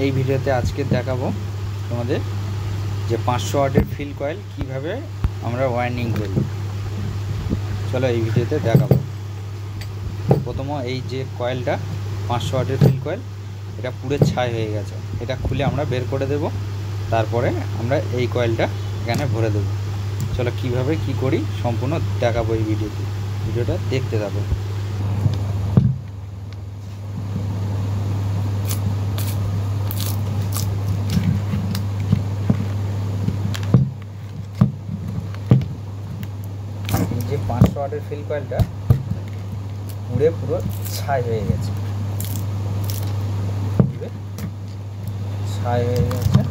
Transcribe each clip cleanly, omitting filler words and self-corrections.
এই ভিডিওতে আজকে দেখাবো তোমাদের যে 500 ওয়াটের ফিল কয়েল কিভাবে আমরা ওয়াইন্ডিং করি। চলো এই ভিডিওতে দেখাবো। প্রথমে এই যে কয়েলটা 500 ওয়াটের ফিল কয়েল, এটা পুরো ছাই হয়ে গেছে, এটা খুলে আমরা বের করে দেব। তারপরে আমরা এই কয়েলটা এখানে ভরে দেব। চলো কিভাবে কি করি সম্পূর্ণ দেখাবো এই ভিডিওতে, ভিডিওটা দেখতে থাকো। যে 500 ওয়াটের ফিল কয়েলটা পুরো ছাই হয়ে গেছে, ছাই হয়ে গেছে।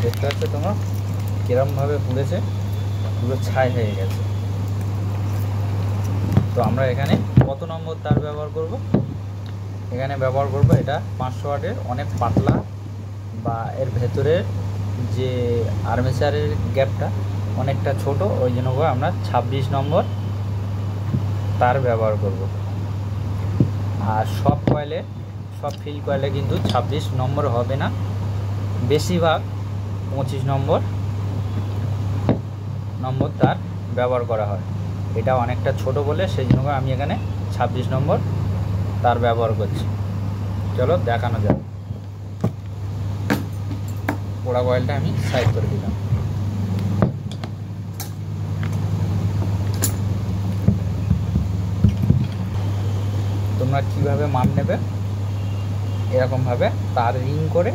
দেখতে পাচ্ছ তোমরা কিরমভাবে পুড়েছে, পুরো ছাই হয়ে গেছে। তো আমরা এখানে কত নম্বর তার ব্যবহার করব? এখানে ব্যবহার করব এটা 500 ওয়াটের, অনেক পাতলা, বা এর ভেতরের যে আর্মেচারের গ্যাপটা অনেকটা ছোট, ওই জন্য আমরা 26 নম্বর তার ব্যবহার করব। আর সব ফিল কয়েলে কিন্তু 26 নম্বর হবে না, বেশিরভাগ 25 নম্বর তার ব্যবহার করা হয়। এটা অনেকটা ছোট বলে সেই জন্য আমি এখানে 26 নম্বর তার ব্যবহার করছি। চলো দেখানো যাক। পোড়া কয়েলটা আমি সাইড করে দিলাম। তোমরা কিভাবে মাপ নেবে, এরকমভাবে তার রিং করে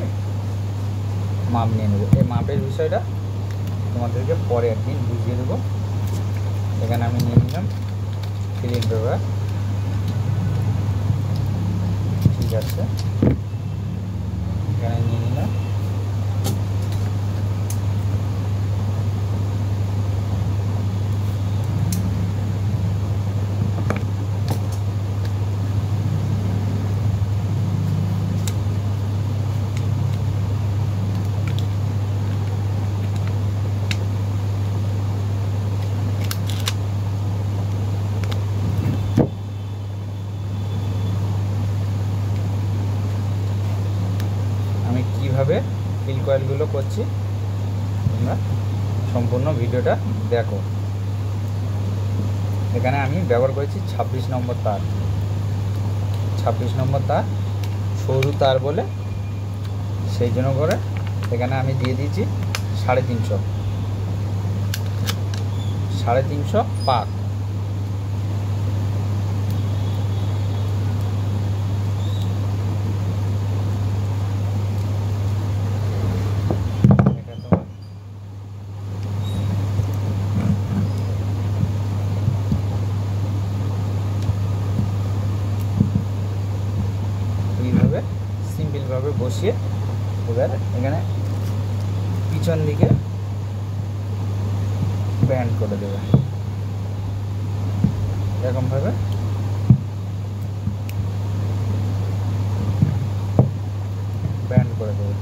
মাপ নিয়ে নেবে। এই মাপের বিষয়টা তোমাদেরকে পরে একদিন বুঝিয়ে দেবো। এখানে আমি নিয়ে নিলাম সিলিন্ডার, ঠিক আছে, এখানে নিয়ে নিলাম। কিভাবে ফিল কয়েলগুলো করছি তোমরা সম্পূর্ণ ভিডিওটা দেখো। এখানে আমি ব্যবহার করেছি 26 নম্বর তার। 26 নম্বর তার সরু তার বলে সেই জন্য করে এখানে আমি দিয়ে দিয়েছি 350 পাক। সিম্পলভাবে বসিয়ে এবার এখানে পিছন দিকে ব্যান্ড করে দেবে, এরকমভাবে ব্যান্ড করে দেবে।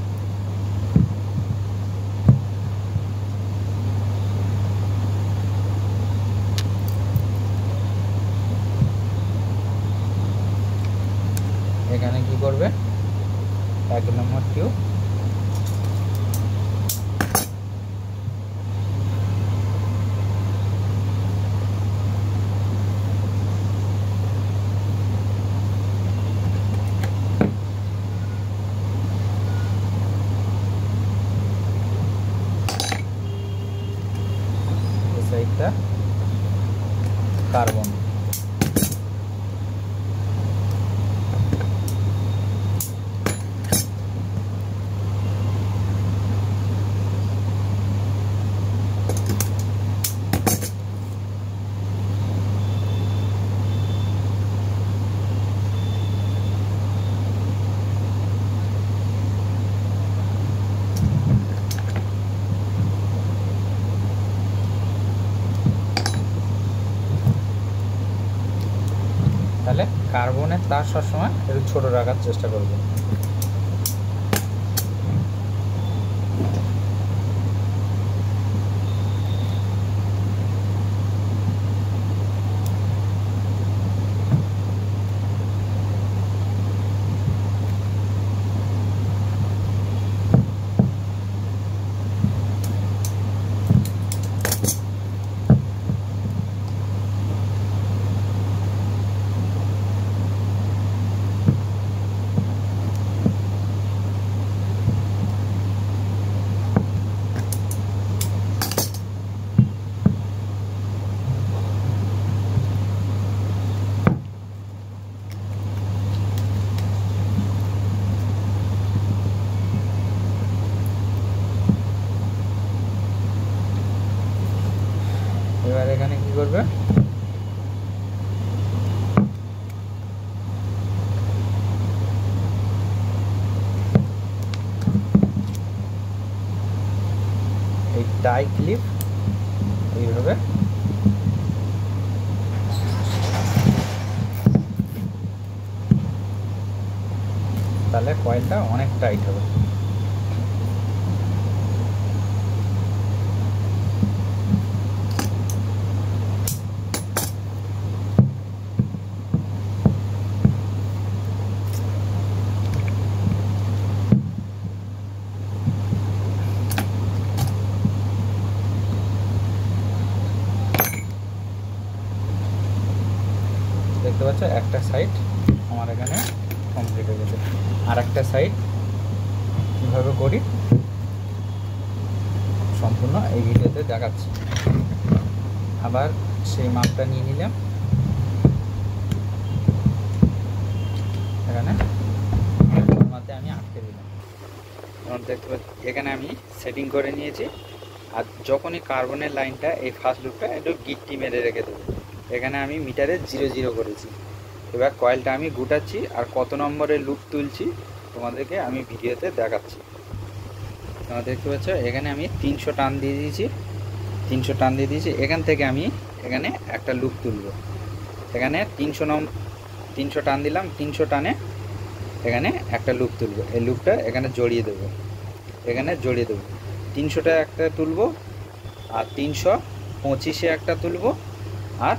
এখানে কি করবে, 1 নম্বর টিউব এই সাইডটা কার্বন, তাহলে কার্বনের তার সবসময় একটু ছোটো রাখার চেষ্টা করবে। এবার এখানে কি করবে, এই টাই ক্লিপ এইভাবে তাহলে কয়েলটা অনেক টাইট হবে। দেখতে পাচ্ছ একটা সাইড আমার এখানে কমপ্লিট হয়ে গেছে, আর একটা সাইড কীভাবে করি সম্পূর্ণ এই ভিডিওতে দেখাচ্ছি। আবার সেই মাপটা নিয়ে নিলাম, এখানে মাপে আমি আটকে দিলাম। দেখতে পাচ্ছি এখানে আমি সেটিং করে নিয়েছি। আর যখনই কার্বনের লাইনটা এই ফার্স্ট লুপটা একটু গিট্টি মেরে রেখে দেবো। এখানে আমি মিটারে 0 করেছি। এবার কয়েলটা আমি গুটাচ্ছি আর কত নম্বরের লুপ তুলছি তোমাদেরকে আমি ভিডিওতে দেখাচ্ছি। তোমরা দেখতে পাচ্ছ এখানে আমি 300 টান দিয়ে দিয়েছি, 300 টান দিয়ে দিয়েছি। এখান থেকে আমি এখানে একটা লুপ তুলব। এখানে 300 টান দিলাম, 300 টানে এখানে একটা লুপ তুলব। এই লুপটা এখানে জড়িয়ে দেবো, এখানে জড়িয়ে দেবো। 300টা একটা তুলব, আর 325-এ একটা তুলব, আর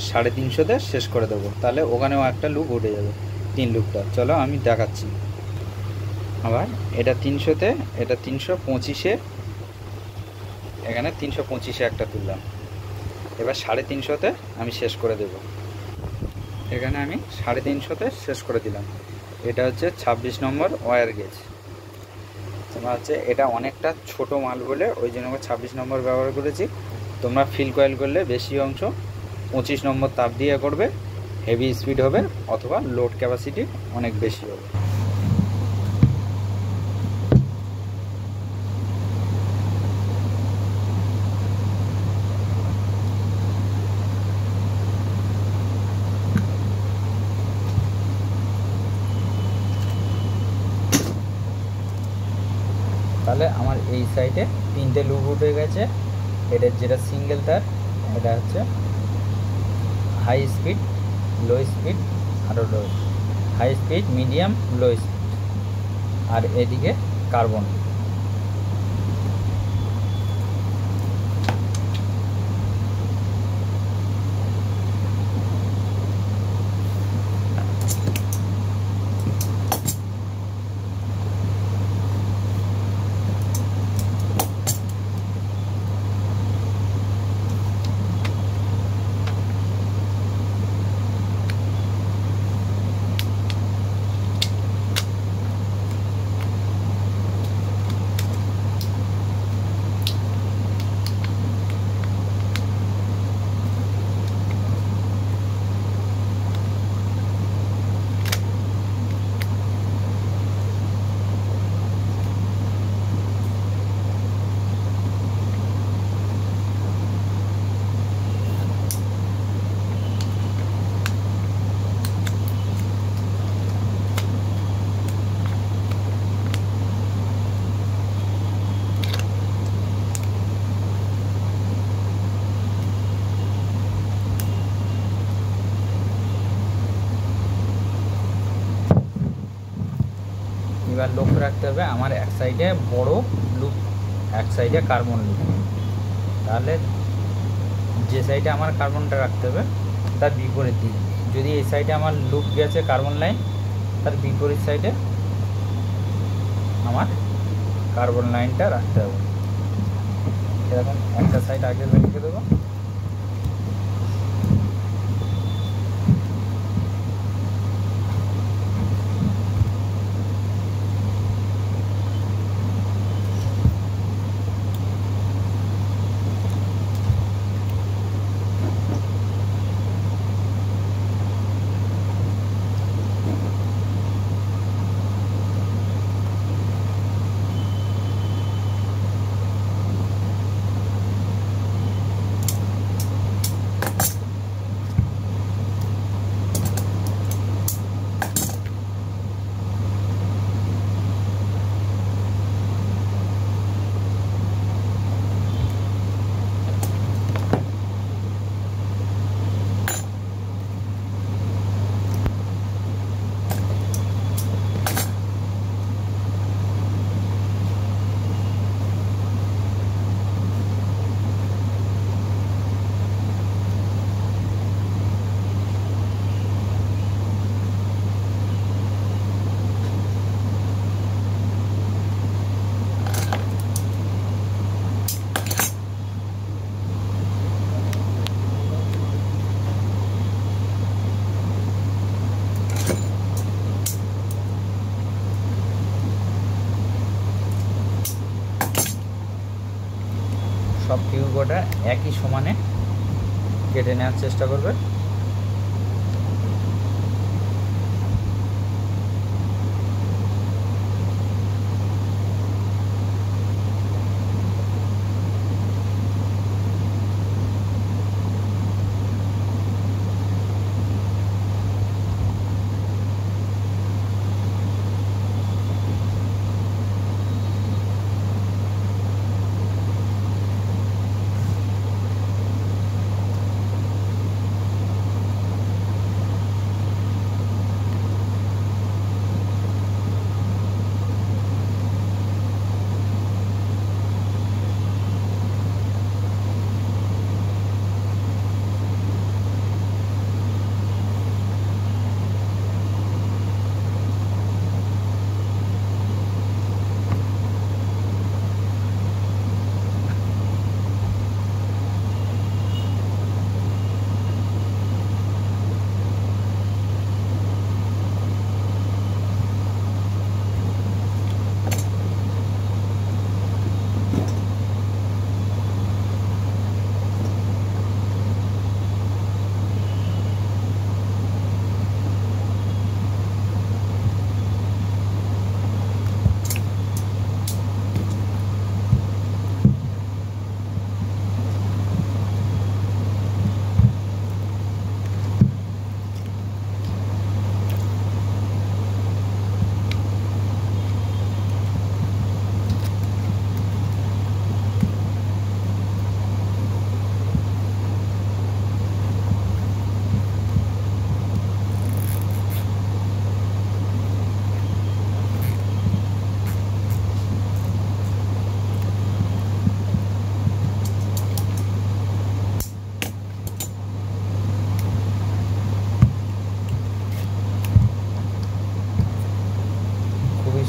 350-তে শেষ করে দেবো। তাহলে ওখানেও একটা লুপ উঠে যাবে, 3 লুপটা। চলো আমি দেখাচ্ছি। আবার এটা 300-তে, এটা 325-এ, এখানে 325-এ একটা তুললাম। এবার 350-তে আমি শেষ করে দেব। এখানে আমি 350-তে শেষ করে দিলাম। এটা হচ্ছে 26 নম্বর ওয়্যার গেজ। তোমরা হচ্ছে এটা অনেকটা ছোট মাল বলে ওই জন্য 26 নম্বর ব্যবহার করেছি। তোমরা ফিল কয়েল করলে বেশি অংশ 25 নম্বর তাপ দিয়ে করবে, হেভি স্পিড হবে অথবা লোড ক্যাপাসিটি অনেক বেশি হবে। তাহলে আমার এই সাইডে 3টে লুপ উঠে গেছে। এটা যেটা সিঙ্গেল তার, এটা হচ্ছে হাই স্পিড, লো স্পিড, আরও low, high speed, medium, low speed, আর এদিকে কার্বন। এবার লক্ষ্য রাখতে হবে আমার এক সাইডে বড় লুপ, এক সাইডে কার্বন লুপ। তাহলে যে সাইডে আমার কার্বনটা রাখতে হবে তার বিপরীত দিক, যদি এই সাইডে আমার লুপ গেছে কার্বন লাইন, তার বিপরীত সাইডে আমার কার্বন লাইনটা রাখতে হবে। এরকম একটা সাইড আগে রেখে দেবো। সব টিউবটা একই সমানে কেটে নেওয়ার চেষ্টা করবে।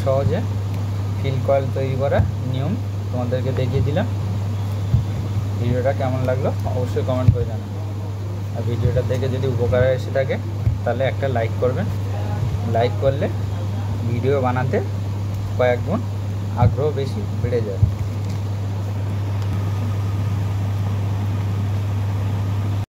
সহজে ফিল কয়েল তৈরি করার নিয়ম তোমাদেরকে দেখিয়ে দিলাম। ভিডিওটা কেমন লাগলো অবশ্যই কমেন্ট করে জানাবেন। আর ভিডিওটা দেখে যদি উপকারে এসে থাকে তাহলে একটা লাইক করবেন। লাইক করলে ভিডিও বানাতে কয়েক গুণ আগ্রহ বেশি বেড়ে যায়।